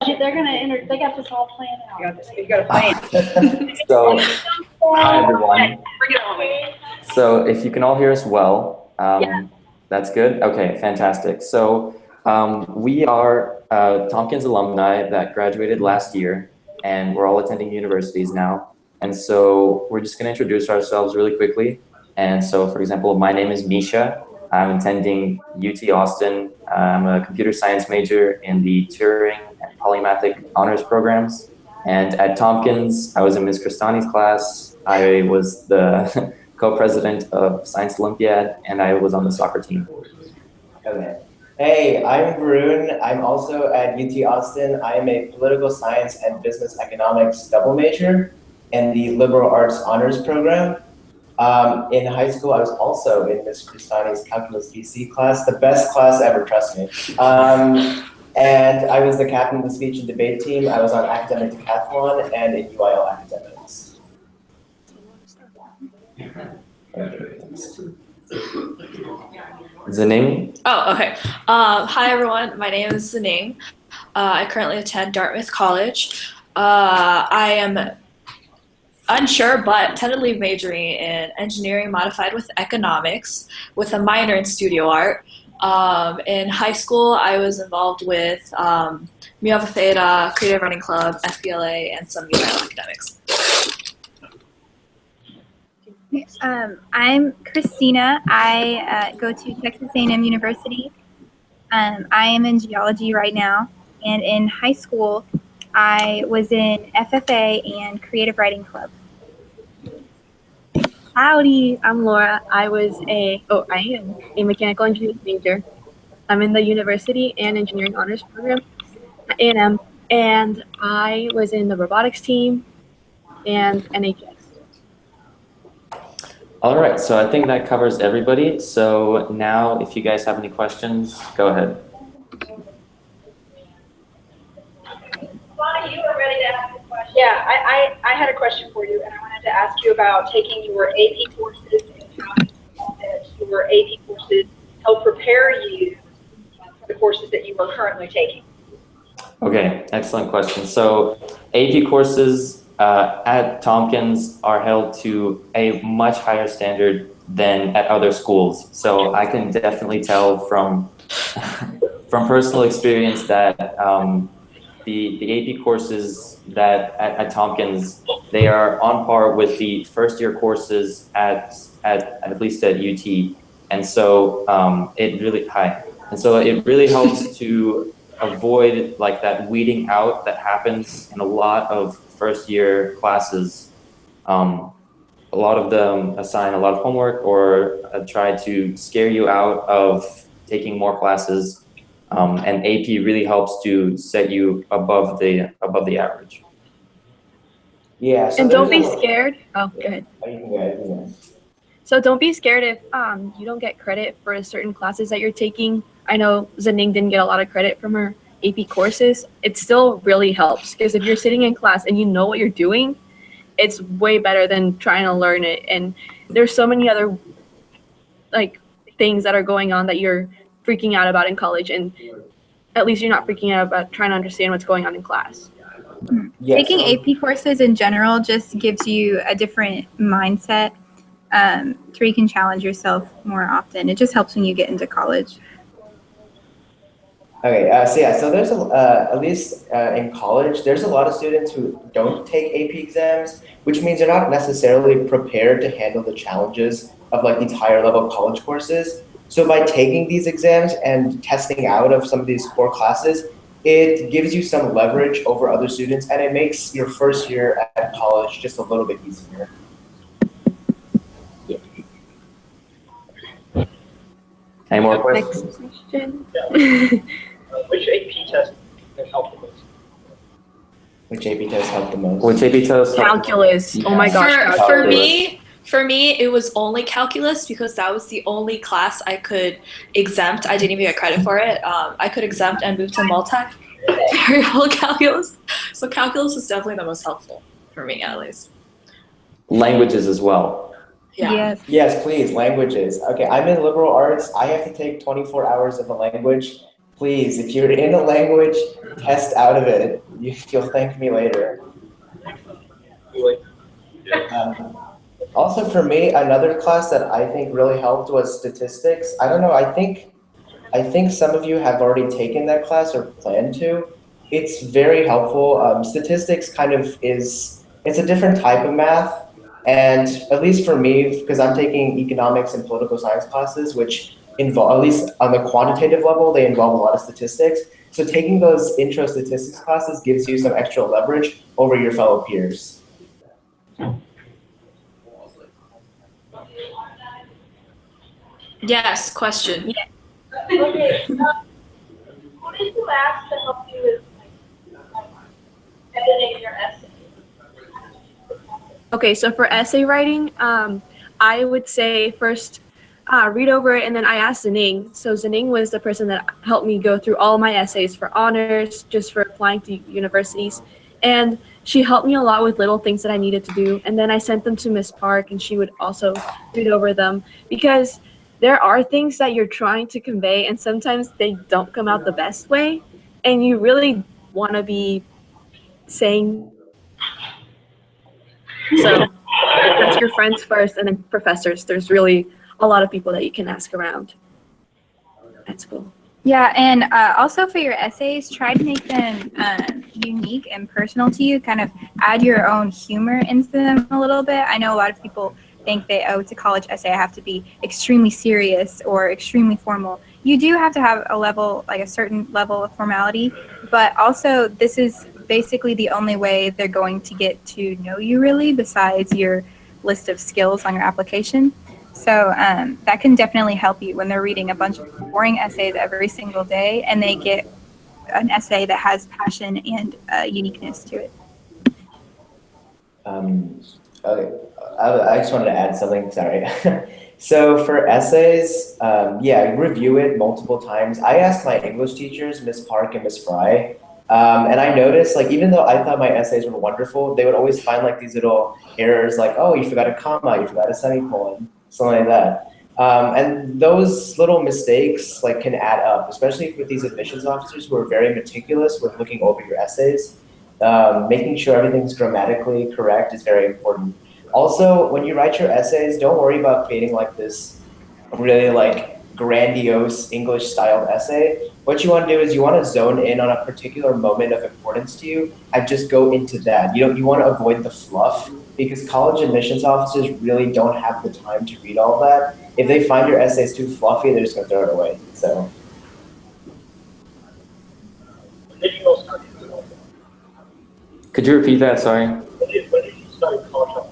They're gonna they got this all planned out. You got a plan. So, hi everyone. Bring it on. So if you can all hear us well, Yeah. that's good. Okay, fantastic. So we are Tompkins alumni that graduated last year, and we're all attending universities now. And so we're just going to introduce ourselves really quickly. And so, for example, my name is Misha. I'm attending UT Austin. I'm a computer science major in the Turing and Polymathic honors programs. And at Tompkins, I was in Ms. Kristani's class. I was the co-president of Science Olympiad, and I was on the soccer team. Okay. Hey, I'm Varun. I'm also at UT Austin. I am a political science and business economics double major in the liberal arts honors program. In high school, I was also in Ms. Kristani's calculus VC class, the best class ever, trust me. And I was the captain of the speech and debate team. I was on academic decathlon and in UIL academics. Zaning? Oh, okay. Hi, everyone. My name is Zaning. I currently attend Dartmouth College. I am unsure, but tentatively majoring in engineering modified with economics with a minor in studio art. In high school, I was involved with Mu Alpha Theta, Creative Writing Club, FBLA, and some UIL academics. I'm Christina. I go to Texas A&M University. I am in geology right now, and in high school, I was in FFA and Creative Writing Club. Howdy, I'm Laura. I am a mechanical engineering major. I'm in the University and Engineering Honors Program at A&M, and I was in the robotics team and NHS. All right, so I think that covers everybody. So now if you guys have any questions, go ahead. Bonnie, you were ready to ask a question. Yeah, I had a question for you, and I wanted to ask you about taking your AP courses and how your AP courses help prepare you for the courses that you are currently taking. Okay, excellent question. So AP courses at Tompkins are held to a much higher standard than at other schools. So I can definitely tell from from personal experience that the AP courses that at Tompkins, they are on par with the first year courses at least at UT. And so it really helps to avoid like that weeding out that happens in a lot of first year classes. A lot of them assign a lot of homework or try to scare you out of taking more classes. And AP really helps to set you above the average. Yeah. So and don't be scared. Oh, go ahead. So don't be scared if you don't get credit for certain classes that you're taking. I know Zaning didn't get a lot of credit from her AP courses. It still really helps because if you're sitting in class and you know what you're doing, it's way better than trying to learn it. And there's so many other like things that are going on that you're freaking out about in college, and at least you're not freaking out about trying to understand what's going on in class. Yeah, taking AP courses in general just gives you a different mindset to where you can challenge yourself more often. It just helps when you get into college. Okay, so there's at least in college, there's a lot of students who don't take AP exams, which means they're not necessarily prepared to handle the challenges of like these higher level college courses. So by taking these exams and testing out of some of these core classes, it gives you some leverage over other students, and it makes your first year at college just a little bit easier. Any more questions? Next question. Which AP test helped the most? Which AP test helped the most? Which AP test? Calculus. Oh my gosh. For me, it was only calculus because that was the only class I could exempt. I didn't even get credit for it. I could exempt and move to multivariable calculus. So calculus was definitely the most helpful for me, at least. Languages as well. Yeah. Yes, please, languages. Okay, I'm in liberal arts. I have to take 24 hours of a language. Please, if you're in a language, test out of it. You'll thank me later. Um, Also for me, another class that I think really helped was statistics. I don't know, I think some of you have already taken that class or plan to. It's very helpful. Statistics kind of it's a different type of math. And at least for me, because I'm taking economics and political science classes, which involve, at least on the quantitative level, they involve a lot of statistics. So taking those intro statistics classes gives you some extra leverage over your fellow peers. Yes, question. Yeah. Okay, who did you ask to help you with editing your essay? Okay, so for essay writing, I would say first read over it, and then I asked Zaning. So Zaning was the person that helped me go through all my essays for honors, just for applying to universities. And she helped me a lot with little things that I needed to do. And then I sent them to Miss Park, and she would also read over them, because there are things that you're trying to convey, and sometimes they don't come out the best way. And you really want to be saying so. Ask your friends first, and then professors. There's really a lot of people that you can ask around at school. Yeah, and also for your essays, try to make them unique and personal to you. Kind of add your own humor into them a little bit. I know a lot of people think that, oh, it's a college essay, I have to be extremely serious or extremely formal. You do have to have a level, like a certain level of formality, but also this is basically the only way they're going to get to know you really, besides your list of skills on your application. So that can definitely help you when they're reading a bunch of boring essays every single day, and they get an essay that has passion and uniqueness to it. Okay. I just wanted to add something, sorry. So for essays, yeah, review it multiple times. I asked my English teachers, Miss Park and Miss Fry, and I noticed, like, even though I thought my essays were wonderful, they would always find like these little errors, like, oh, you forgot a comma, you forgot a semicolon, something like that. And those little mistakes like can add up, especially with these admissions officers who are very meticulous with looking over your essays. Making sure everything's grammatically correct is very important. Also, when you write your essays, don't worry about creating like this really like grandiose English styled essay. What you want to do is you want to zone in on a particular moment of importance to you and just go into that. You want to avoid the fluff, because college admissions officers really don't have the time to read all that. If they find your essays too fluffy, they're just going to throw it away. So. Could you repeat that? Sorry. When did you start college?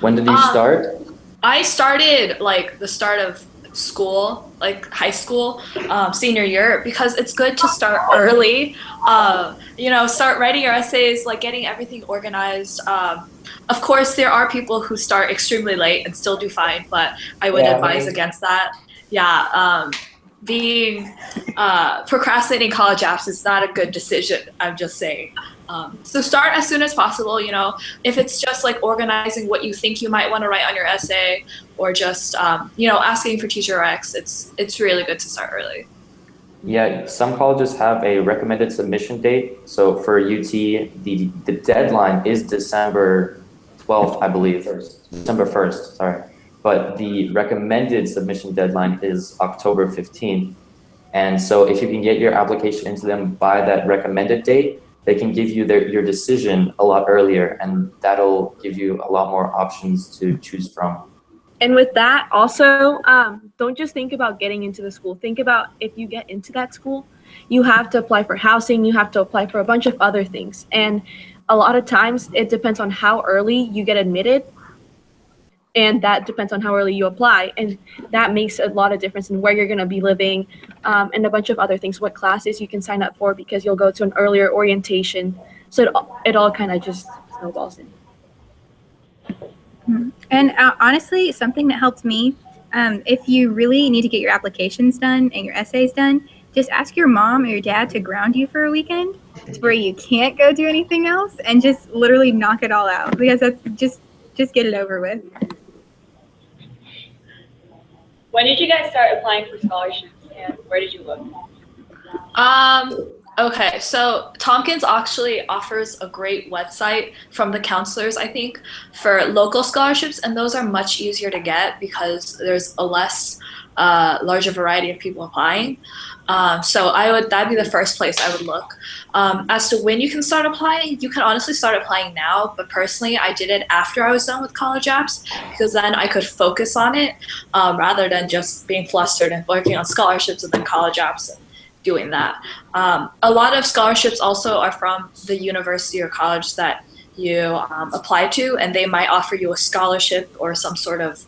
When did you start? I started like the start of school, like high school, senior year, because it's good to start early. Start writing your essays, like getting everything organized. Of course, there are people who start extremely late and still do fine, but I would advise against that. Yeah, being procrastinating college apps is not a good decision. I'm just saying. So start as soon as possible. If it's just like organizing what you think you might want to write on your essay, or just asking for teacher recs, it's really good to start early. Yeah, some colleges have a recommended submission date. So for UT, the deadline is December 12th, I believe. December 1st, sorry. But the recommended submission deadline is October 15th. And so if you can get your application into them by that recommended date, they can give you your decision a lot earlier, and that'll give you a lot more options to choose from. And with that, also, don't just think about getting into the school. Think about if you get into that school, you have to apply for housing, you have to apply for a bunch of other things. And a lot of times it depends on how early you get admitted, and that depends on how early you apply. And that makes a lot of difference in where you're going to be living, and a bunch of other things, what classes you can sign up for, because you'll go to an earlier orientation. So it all kind of just snowballs in. And honestly, something that helped me, if you really need to get your applications done and your essays done, just ask your mom or your dad to ground you for a weekend where you can't go do anything else, and just literally knock it all out, because that's just get it over with. When did you guys start applying for scholarships, and where did you look? Okay, so Tompkins actually offers a great website from the counselors, I think, for local scholarships, and those are much easier to get because there's a less larger variety of people applying. So that'd be the first place I would look. As to when you can start applying, you can honestly start applying now, but personally, I did it after I was done with college apps because then I could focus on it rather than just being flustered and working on scholarships and then college apps and doing that. A lot of scholarships also are from the university or college that you apply to, and they might offer you a scholarship or some sort of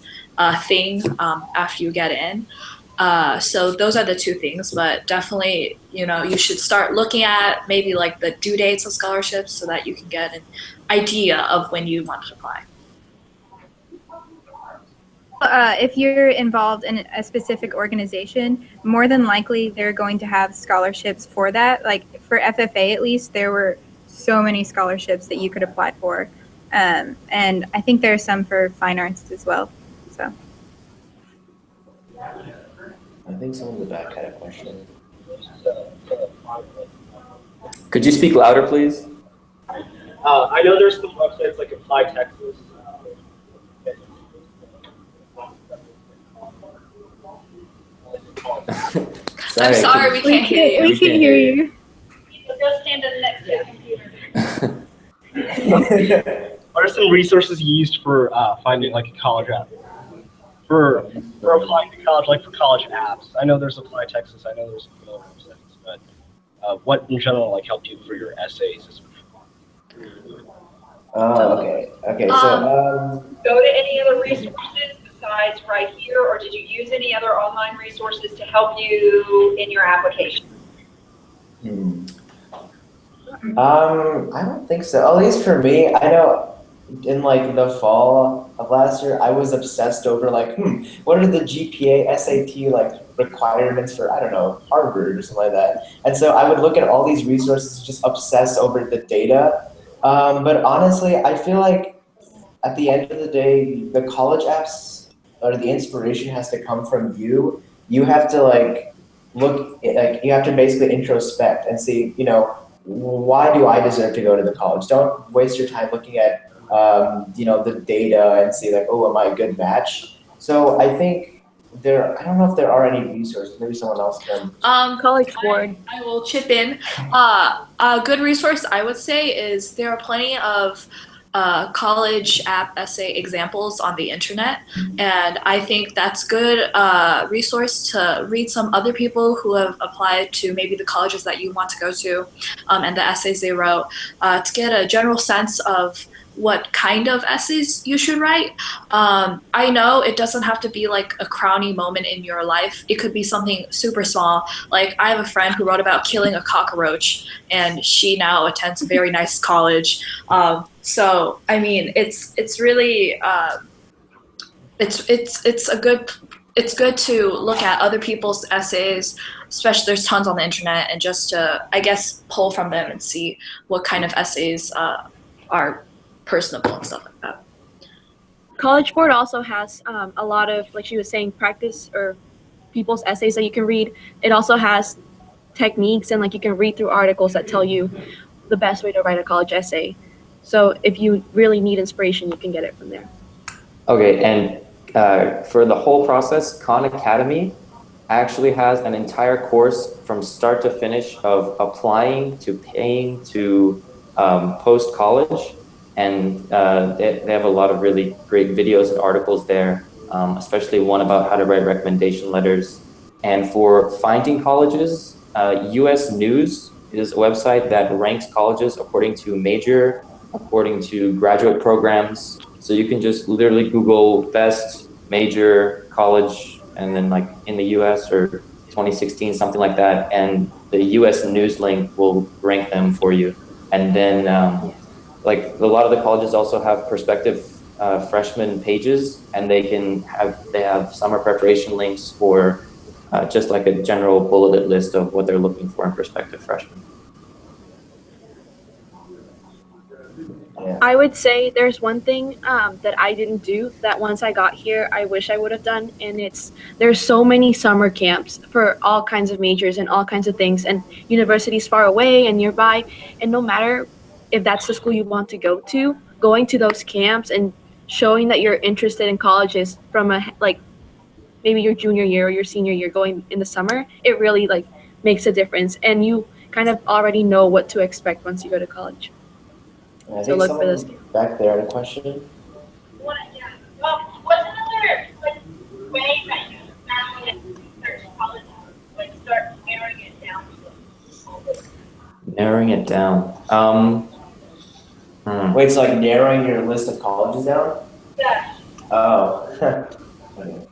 thing after you get in. So those are the two things, but definitely, you should start looking at maybe like the due dates of scholarships so that you can get an idea of when you want to apply. If you're involved in a specific organization, more than likely they're going to have scholarships for that. Like for FFA, at least, there were so many scholarships that you could apply for. And I think there are some for fine arts as well. So. I think someone in the back had a question. Could you speak louder, please? I know there's some websites like Apply Texas. I'm sorry, we can't hear you. We can hear you. Go stand next to the computer. What are some resources you used for finding like a college app? For applying to college, like for college apps? I know there's Apply Texas. I know there's some other websites, but what in general like helped you for your essays? Oh, okay. Okay. So go to any other resources besides right here, or did you use any other online resources to help you in your application? I don't think so. At least for me, I know in like the fall of last year, I was obsessed over like, what are the GPA, SAT like requirements for, I don't know, Harvard or something like that. And so I would look at all these resources, just obsess over the data. But honestly, I feel like at the end of the day, the college apps or the inspiration has to come from you. You have to like look, like you have to basically introspect and see, why do I deserve to go to the college? Don't waste your time looking at, the data and see like, oh, am I a good match? So I think I don't know if there are any resources. Maybe someone else can. College Board. I will chip in. A good resource I would say is there are plenty of college app essay examples on the internet, and I think that's good resource to read some other people who have applied to maybe the colleges that you want to go to, and the essays they wrote, to get a general sense of what kind of essays you should write. I know it doesn't have to be like a crowning moment in your life. It could be something super small. Like I have a friend who wrote about killing a cockroach, and she now attends a very nice college. So I mean, it's really it's good to look at other people's essays, especially there's tons on the internet, and just to, I guess, pull from them and see what kind of essays are personable and stuff like that. College Board also has a lot of, like she was saying, practice or people's essays that you can read. It also has techniques, and like you can read through articles that tell you the best way to write a college essay. So if you really need inspiration, you can get it from there. Okay, and for the whole process, Khan Academy actually has an entire course from start to finish of applying to paying to post-college. And they have a lot of really great videos and articles there, especially one about how to write recommendation letters. And for finding colleges, US News is a website that ranks colleges according to major, according to graduate programs. So you can just literally Google best major college, and then like in the US or 2016, something like that. And the US News link will rank them for you. And then like a lot of the colleges also have prospective freshman pages, and they have summer preparation links for just like a general bulleted list of what they're looking for in prospective freshmen. Yeah. I would say there's one thing that I didn't do that once I got here, I wish I would have done. And there's so many summer camps for all kinds of majors and all kinds of things, and universities far away and nearby. And no matter if that's the school you want to go to, going to those camps and showing that you're interested in colleges from like maybe your junior year or your senior year going in the summer, it really like makes a difference. And you kind of already know what to expect once you go to college. And I So think look for those someone back there had a question. Yeah. What's another way that you found research college, like start narrowing it down? Narrowing it down. Wait, it's like narrowing your list of colleges down? Yeah. Oh. Okay,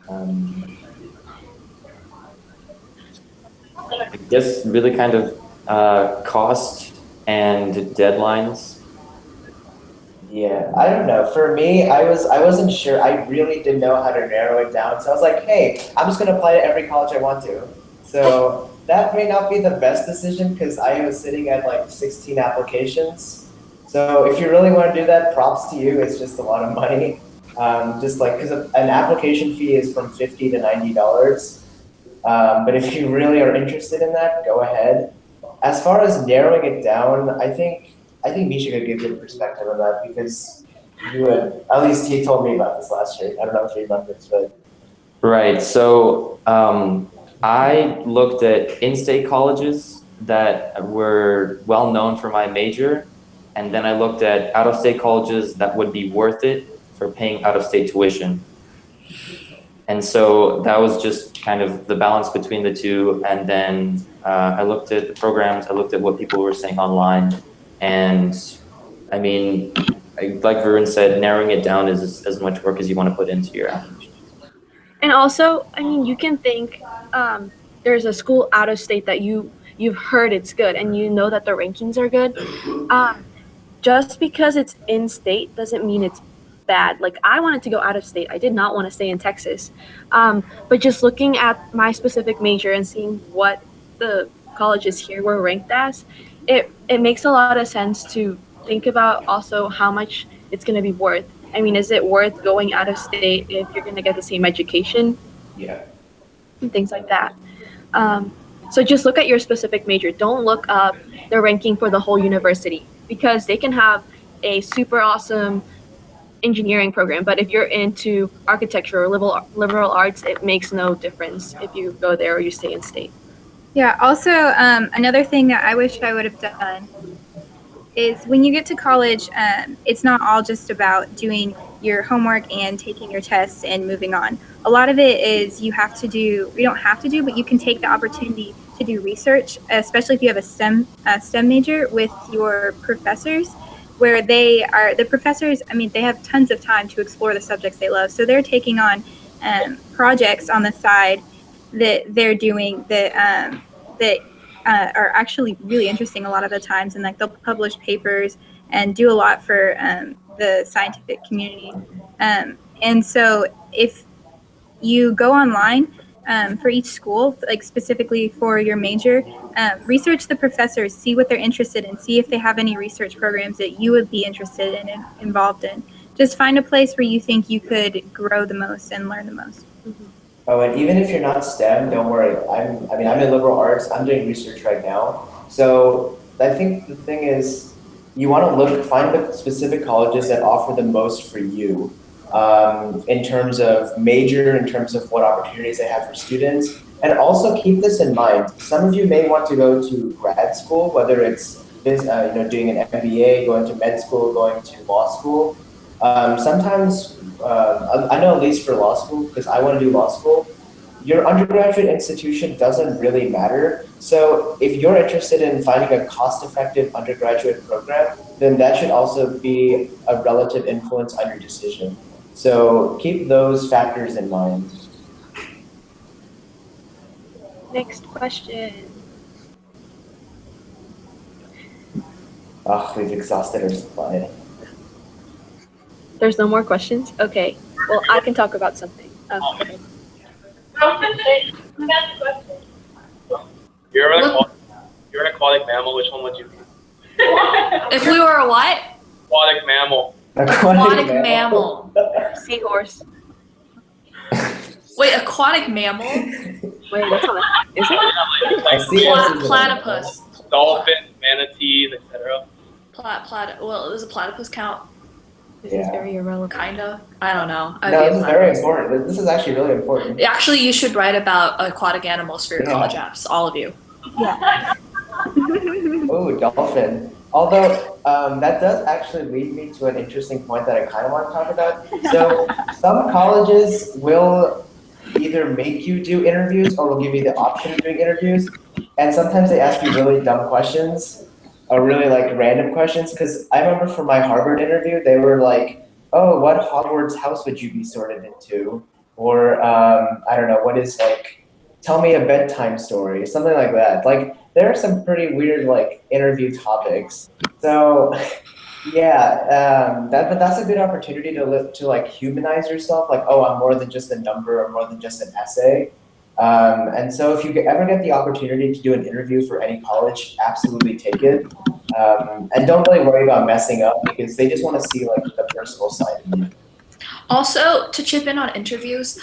I guess really kind of cost and deadlines. Yeah, I don't know. For me, I wasn't sure. I really didn't know how to narrow it down. So I was like, hey, I'm just gonna apply to every college I want to. So that may not be the best decision because I was sitting at like 16 applications. So if you really want to do that, props to you. It's just a lot of money. Just like because an application fee is from $50 to $90. But if you really are interested in that, go ahead. As far as narrowing it down, I think Misha could give good perspective on that because at least he told me about this last year. I don't know if he remembers, but. Right. So I looked at in-state colleges that were well known for my major, and then I looked at out-of-state colleges that would be worth it for paying out-of-state tuition. And so that was just kind of the balance between the two. And then I looked at the programs, I looked at what people were saying online. And I mean, like Varun said, narrowing it down is as much work as you want to put into your application. And also, I mean, you can think there's a school out of state that you've heard it's good and you know that the rankings are good. Just because it's in state doesn't mean it's bad. Like I wanted to go out of state. I did not want to stay in Texas. But just looking at my specific major and seeing what the colleges here were ranked as, it makes a lot of sense to think about also how much it's going to be worth. I mean, is it worth going out of state if you're going to get the same education? Yeah. And things like that. So just look at your specific major. Don't look up the ranking for the whole university because they can have a super awesome engineering program, but if you're into architecture or liberal arts, it makes no difference if you go there or you stay in state. Yeah, also another thing that I wish I would have done is when you get to college, it's not all just about doing your homework and taking your tests and moving on. A lot of it is you don't have to do, but you can take the opportunity to do research, especially if you have a STEM major with your professors, where the professors, I mean, they have tons of time to explore the subjects they love. So they're taking on projects on the side that they're doing that are actually really interesting a lot of the times, and like they'll publish papers and do a lot for the scientific community. And so if you go online for each school, like specifically for your major, research the professors, see what they're interested in, see if they have any research programs that you would be interested in and involved in. Just find a place where you think you could grow the most and learn the most. Mm-hmm. Oh, and even if you're not STEM, don't worry. I'm in liberal arts. I'm doing research right now. So I think the thing is, you want to find the specific colleges that offer the most for you in terms of major, in terms of what opportunities they have for students. And also keep this in mind. Some of you may want to go to grad school, whether it's doing an MBA, going to med school, going to law school. Sometimes, I know at least for law school, because I want to do law school, your undergraduate institution doesn't really matter. So if you're interested in finding a cost-effective undergraduate program, then that should also be a relative influence on your decision. So keep those factors in mind. Next question. Oh, we've exhausted our supply. There's no more questions? Okay. Well, I can talk about something. Okay. You're an aquatic mammal, which one would you be? If we were a what? aquatic mammal. Aquatic mammal. Seahorse. Wait, aquatic mammal? Wait, that's not is it? I see Platypus. Dolphins, manatees, etc. Well, does a platypus count? This is Yeah. very irrelevant. Kinda. I don't know. No, this is very important. This is actually really important. Actually, you should write about aquatic animals for your Yeah. college apps, all of you. Yeah. Oh, dolphin. Although that does actually lead me to an interesting point that I kind of want to talk about. So some colleges will either make you do interviews or will give you the option of doing interviews. And sometimes they ask you really dumb questions or really like random questions. Because I remember for my Harvard interview, they were like, oh, what Hogwarts house would you be sorted into? Or I don't know, what is like, tell me a bedtime story, something like that. Like there are some pretty weird like interview topics. So yeah, but that's a good opportunity to like humanize yourself. Like, oh, I'm more than just a number or more than just an essay. And so if you ever get the opportunity to do an interview for any college, absolutely take it. And don't really worry about messing up because they just want to see like the personal side of you. Also, to chip in on interviews,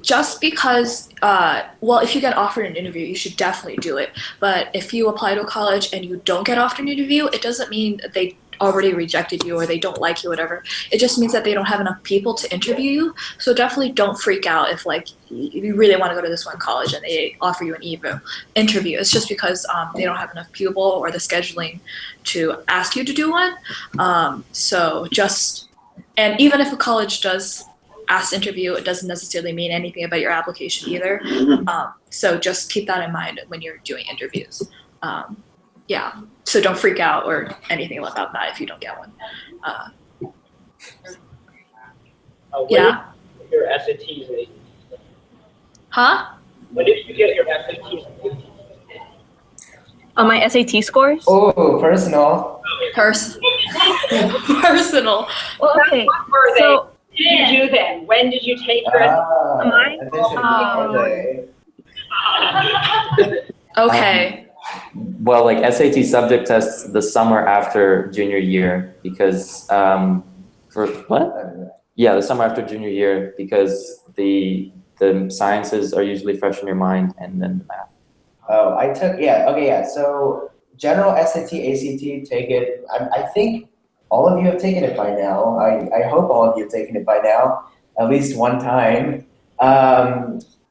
just because, well, if you get offered an interview, you should definitely do it. But if you apply to a college and you don't get offered an interview, it doesn't mean they already rejected you or they don't like you, whatever. It just means that they don't have enough people to interview you. So definitely don't freak out if like you really want to go to this one college and they offer you an interview. It's just because they don't have enough people or the scheduling to ask you to do one. And even if a college does ask to interview, it doesn't necessarily mean anything about your application either. So just keep that in mind when you're doing interviews. Yeah, so don't freak out or anything about that if you don't get one. Yeah. Your SATs. Huh? When did you get your SATs? On my SAT scores? Oh, personal. Personal. Well, okay. What were they? So, When did you do them? When did you take your Mine? Okay. Well, like SAT subject tests the summer after junior year because for what? Yeah, the summer after junior year because the sciences are usually fresh in your mind and then the math. Oh, I took, yeah, okay, yeah. So general SAT, ACT, take it. I think all of you have taken it by now. I hope all of you have taken it by now, at least one time.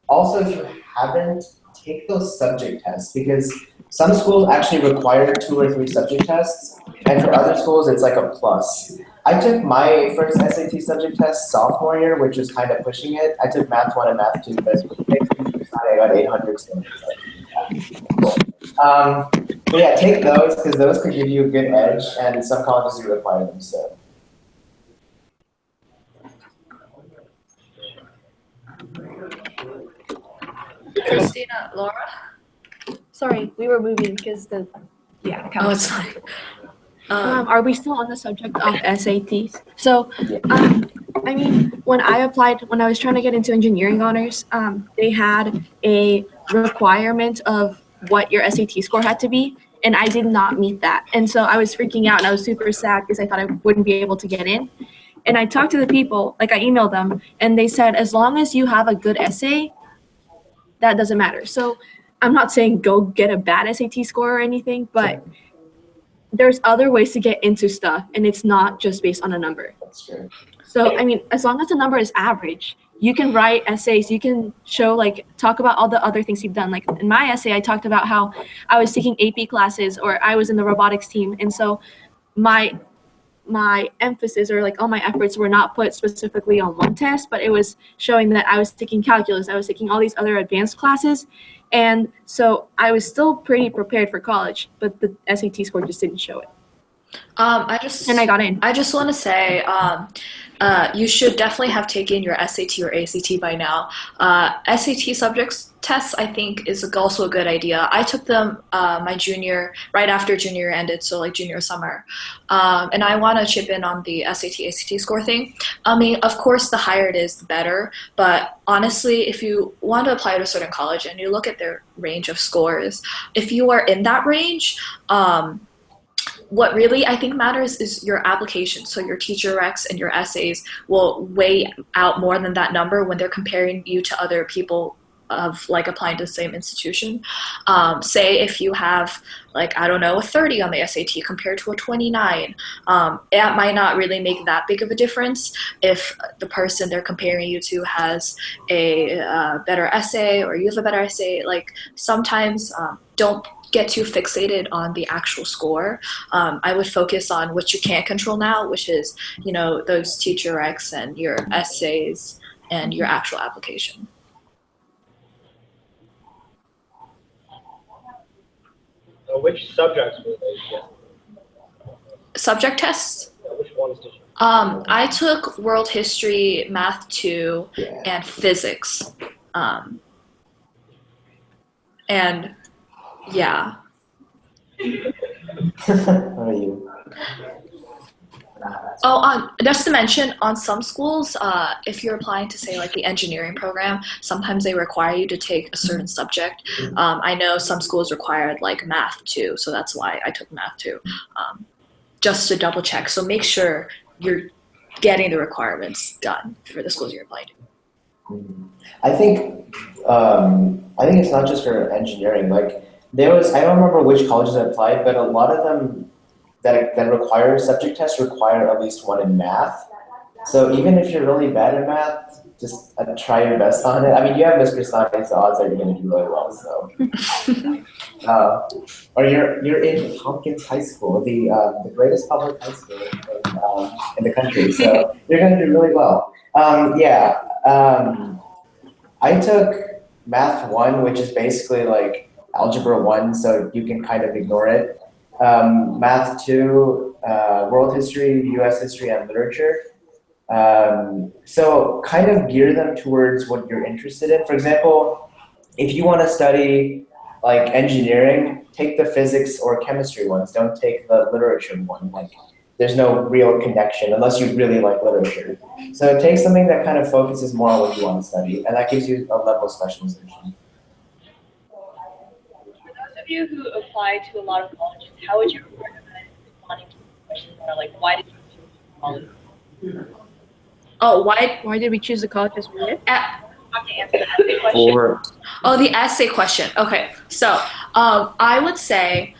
Also, if you haven't, take those subject tests because some schools actually require 2 or 3 subject tests, and for other schools, it's like a plus. I took my first SAT subject test sophomore year, which was kind of pushing it. I took Math 1 and Math 2, but I got 800. So, but yeah, take those because those could give you a good edge, and some colleges do require them. So. Christina, Laura? sorry, we were moving because the, yeah. Oh, it's fine. Are we still on the subject of SATs? So, I mean, when I applied, when I was trying to get into engineering honors, they had a requirement of what your SAT score had to be, and I did not meet that. And so I was freaking out and I was super sad because I thought I wouldn't be able to get in. And I talked to the people, like I emailed them, and they said, as long as you have a good essay, that doesn't matter. So I'm not saying go get a bad SAT score or anything, but there's other ways to get into stuff, and it's not just based on a number. That's true. So, I mean, as long as the number is average, you can write essays, you can show, like, talk about all the other things you've done. Like, in my essay, I talked about how I was taking AP classes or I was in the robotics team. And so my emphasis or, like, all my efforts were not put specifically on one test, but it was showing that I was taking calculus, I was taking all these other advanced classes. And so I was still pretty prepared for college, but the SAT score just didn't show it. And I got in. I just want to say, you should definitely have taken your SAT or ACT by now. SAT subjects tests, I think, is also a good idea. I took them my junior, right after junior year ended, so like junior summer. And I want to chip in on the SAT, ACT score thing. I mean, of course, the higher it is, the better. But honestly, if you want to apply to a certain college and you look at their range of scores, if you are in that range, what really I think matters is your application. So your teacher recs and your essays will weigh out more than that number when they're comparing you to other people of like applying to the same institution. Say if you have like, I don't know, a 30 on the SAT compared to a 29, it might not really make that big of a difference if the person they're comparing you to has a better essay or you have a better essay. Like sometimes don't get too fixated on the actual score. I would focus on what you can't control now, which is, you know, those teacher recs and your essays and your actual application. Which subjects were they? Yeah. Subject tests? Which ones did you? I took world history, math 2, and physics. And yeah. How are you? Oh, just to mention, on some schools, if you're applying to say like the engineering program, sometimes they require you to take a certain subject. I know some schools required like math too, so that's why I took math too, just to double check. So make sure you're getting the requirements done for the schools you're applying to. I think it's not just for engineering. Like I don't remember which colleges I applied, but a lot of them that require subject tests require at least one in math. So even if you're really bad at math, just try your best on it. I mean, you have Mr. Science, the odds are you're going to do really well. So, or you're in Tompkins High School, the greatest public high school in the country. So you're going to do really well. I took Math 1, which is basically like Algebra 1, so you can kind of ignore it. Math 2, World History, US History, and Literature. So kind of gear them towards what you're interested in. For example, if you want to study like engineering, take the physics or chemistry ones. Don't take the literature one. Like there's no real connection unless you really like literature. So take something that kind of focuses more on what you want to study, and that gives you a level of specialization. For those of you who apply to a lot of colleges, how would you recommend responding to the questions that are like, why did you choose college? Oh, why? Why did we choose the colleges we did? I have to answer the essay question. Oh, the essay question. Okay, so I would say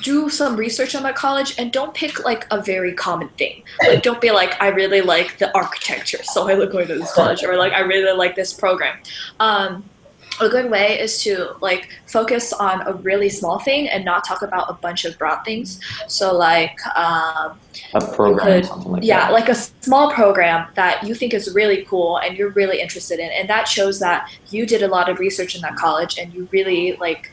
do some research on that college and don't pick like a very common thing. Like don't be like, I really like the architecture, so I look going to this college, or like I really like this program. A good way is to like focus on a really small thing and not talk about a bunch of broad things. So like a program, something like that. Yeah, like a small program that you think is really cool and you're really interested in, and that shows that you did a lot of research in that college and you really like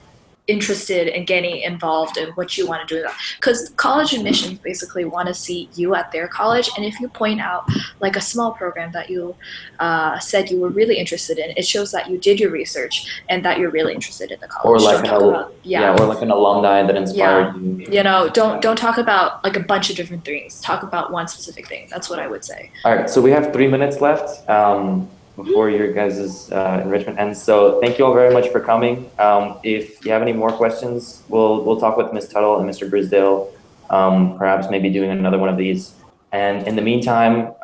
interested in getting involved in what you want to do. Because college admissions basically want to see you at their college, and if you point out like a small program that you said you were really interested in, it shows that you did your research and that you're really interested in the college. Or like or like an alumni that inspired you. You know, don't talk about like a bunch of different things. Talk about one specific thing. That's what I would say. All right, so we have 3 minutes left before your guys' enrichment ends. So thank you all very much for coming. If you have any more questions, we'll talk with Ms. Tuttle and Mr. Brisdale, perhaps maybe doing another one of these. And in the meantime,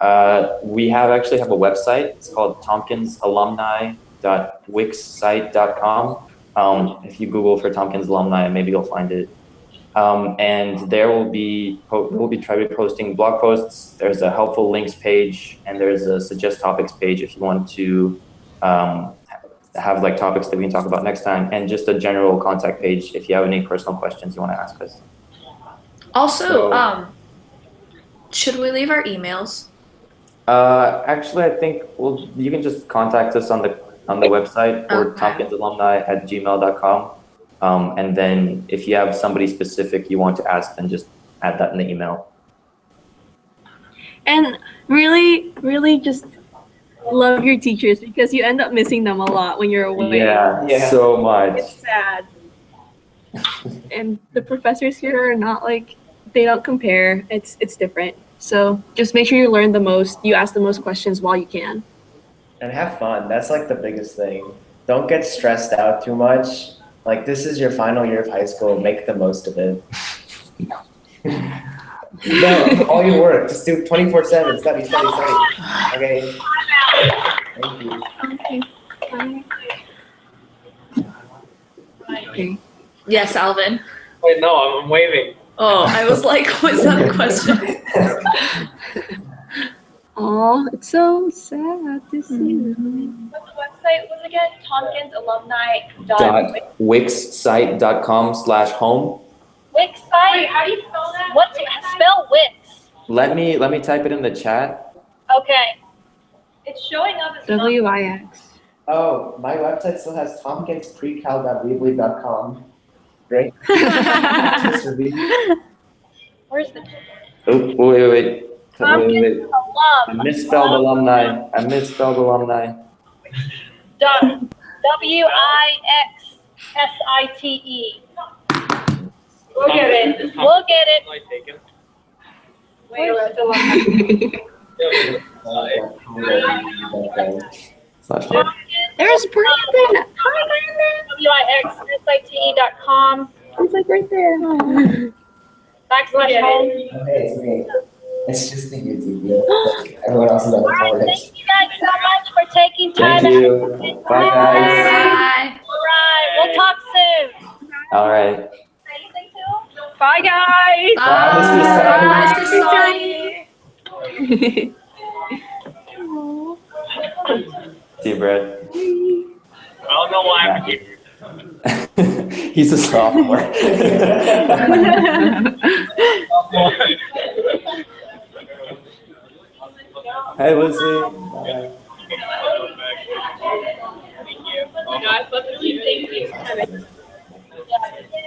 we actually have a website. It's called tompkinsalumni.wixsite.com. If you Google for Tompkins Alumni, maybe you'll find it. And there we'll be trying to be posting blog posts. There's a helpful links page, and there's a suggest topics page if you want to have like topics that we can talk about next time, and just a general contact page if you have any personal questions you want to ask us. Also, should we leave our emails? Actually, I think you can just contact us on the website or tompkinsalumni@gmail.com. And then if you have somebody specific you want to ask, then just add that in the email. And really, really just love your teachers, because you end up missing them a lot when you're away. Yeah. So much. It's sad. And the professors here are not like, they don't compare. It's different. So just make sure you learn the most. You ask the most questions while you can. And have fun. That's like the biggest thing. Don't get stressed out too much. Like, this is your final year of high school. Make the most of it. No, all your work. Just do 24/7. Study, study, study. Okay. Thank you. Okay. Yes, Alvin. Wait, no, I'm waving. Oh, I was like, was that a question? Oh, it's so sad to see. What the website was again? Tompkins Alumni. .wixsite.com/home. Wix site. Wait, how do you spell that? What's spell Wix? Let me type it in the chat. Okay. It's showing up as WIX. Oh, my website still has tompkinsprecal.weebly.com. Great. Where's the Oh, wait. Tompkins I alum? misspelled alumni. I misspelled alumni. WIXSITE. We'll get it. We'll get it. I taken. Wait, it's alumni. There's Brandon. Hi, WIXSITE.com. Brandon. He's like right there. /home. Okay, it's me. It's just the YouTube. Like, everyone else is on the All right, phone. thank you guys so much for taking time. Thank you. Bye, guys. Bye. All right, we'll talk soon. All right. Anything too? Bye, guys. Bye, Mr. Sonny. See you, Brad. I don't know why I'm here. He's a sophomore. Hey, Lucy. Bye.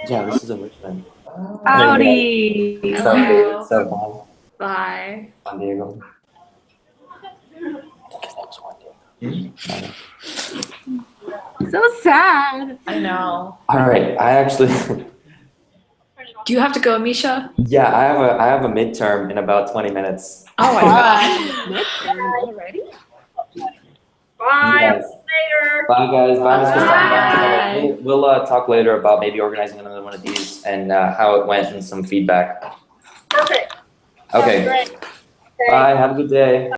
Yeah, this is a Richmond. Howdy. Hello. So fun. Bye. San Diego. So sad. I know. All right, I actually, Do you have to go, Misha? yeah, I have a midterm in about 20 minutes. Oh my gosh. Already? Bye. Yes. Later. Bye, guys. Bye, Mr. Bye. Stein. We'll talk later about maybe organizing another one of these and how it went and some feedback. Perfect. Okay. Great. Bye. Have a good day.